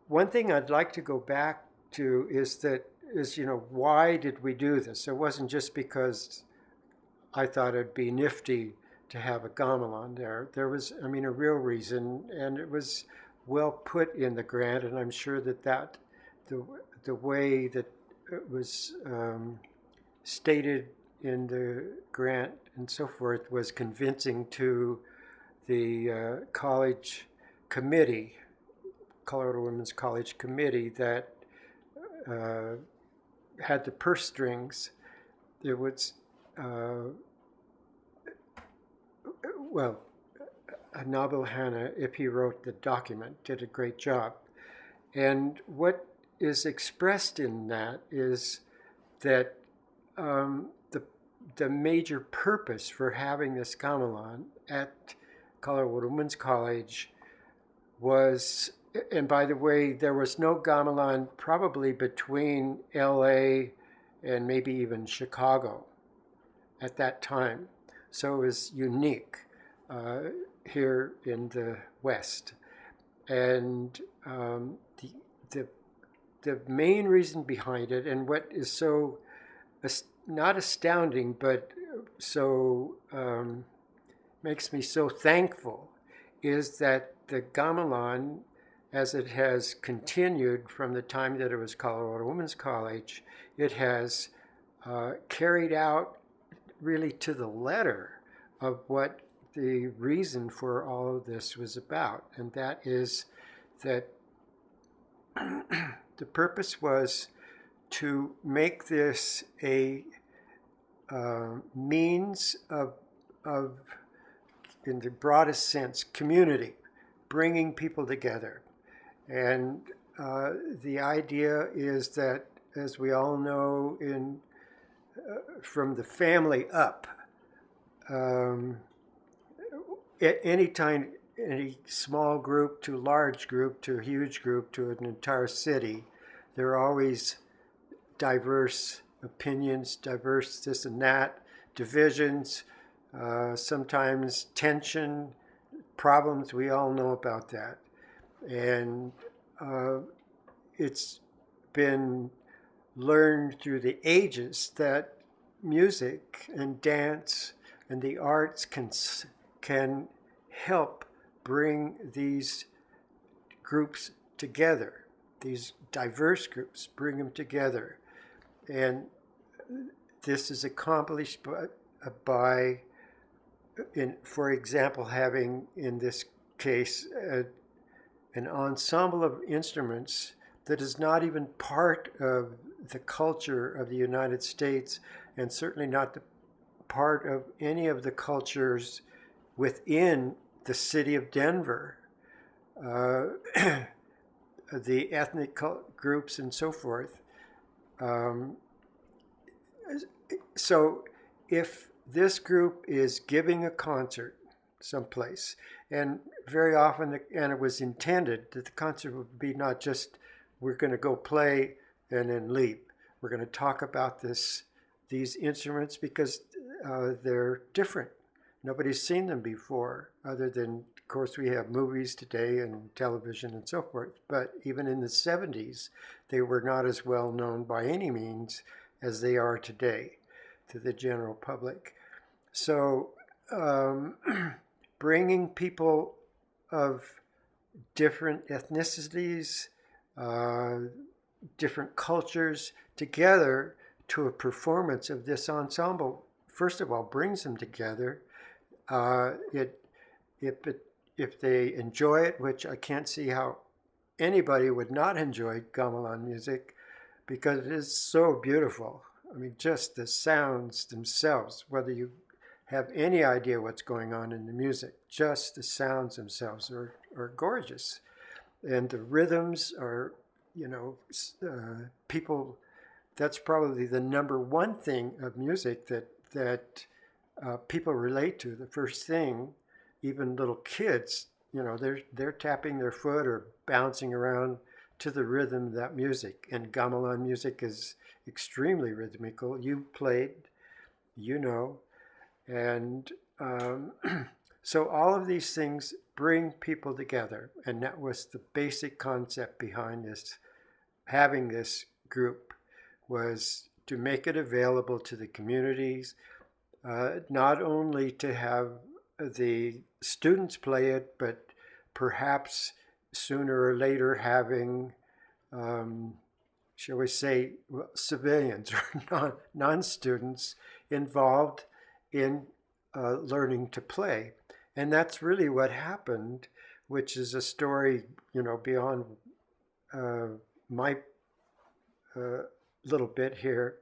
one thing I'd like to go back to is why did we do this? It wasn't just because I thought it'd be nifty to have a gamelan there. There was, I mean, a real reason, and it was well put in the grant, and I'm sure that the the way that it was stated in the grant and so forth was convincing to the college committee, Colorado Women's College committee that uh, had the purse strings. There was, uh, well, Nabil Hanna, if he wrote the document, did a great job. And what is expressed in that is that the major purpose for having this gamelan at Colorado Women's College was, and by the way, there was no gamelan probably between LA and maybe even Chicago at that time. So it was unique uh, here in the West. And the, the, the main reason behind it, and what is so not astounding, but so makes me so thankful, is that the gamelan, as it has continued from the time that it was Colorado Women's College, it has carried out really to the letter of what the reason for all of this was about. And that is that the purpose was to make this a means of, in the broadest sense, community, bringing people together. And the idea is that, as we all know, from the family up, at any time, any small group to large group to a huge group to an entire city, there are always diverse opinions, diverse this and that, divisions, sometimes tension, problems. We all know about that. And it's been learned through the ages that music and dance and the arts can help bring these groups together, these diverse groups, bring them together. And this is accomplished by for example, having, in this case, an ensemble of instruments that is not even part of the culture of the United States, and certainly not the part of any of the cultures within the city of Denver, the ethnic groups and so forth. So if this group is giving a concert someplace, and very often, and it was intended that the concert would be not just, we're going to go play and then leave. We're going to talk about these instruments because they're different. Nobody's seen them before, other than, of course, we have movies today and television and so forth. But even in the 70s, they were not as well known by any means as they are today to the general public. So bringing people of different ethnicities, different cultures together to a performance of this ensemble, first of all, brings them together. If they enjoy it, which I can't see how anybody would not enjoy gamelan music, because it is so beautiful. I mean, just the sounds themselves, whether you have any idea what's going on in the music, just the sounds themselves are gorgeous. And the rhythms are, people, that's probably the number one thing of music that people relate to. The first thing, even little kids, they're tapping their foot or bouncing around to the rhythm of that music. And gamelan music is extremely rhythmical. You played, and so all of these things bring people together. And that was the basic concept behind this, having this group, was to make it available to the communities, not only to have the students play it, but perhaps sooner or later having, shall we say, civilians or non-students involved in learning to play. And that's really what happened, which is a story, beyond my little bit here.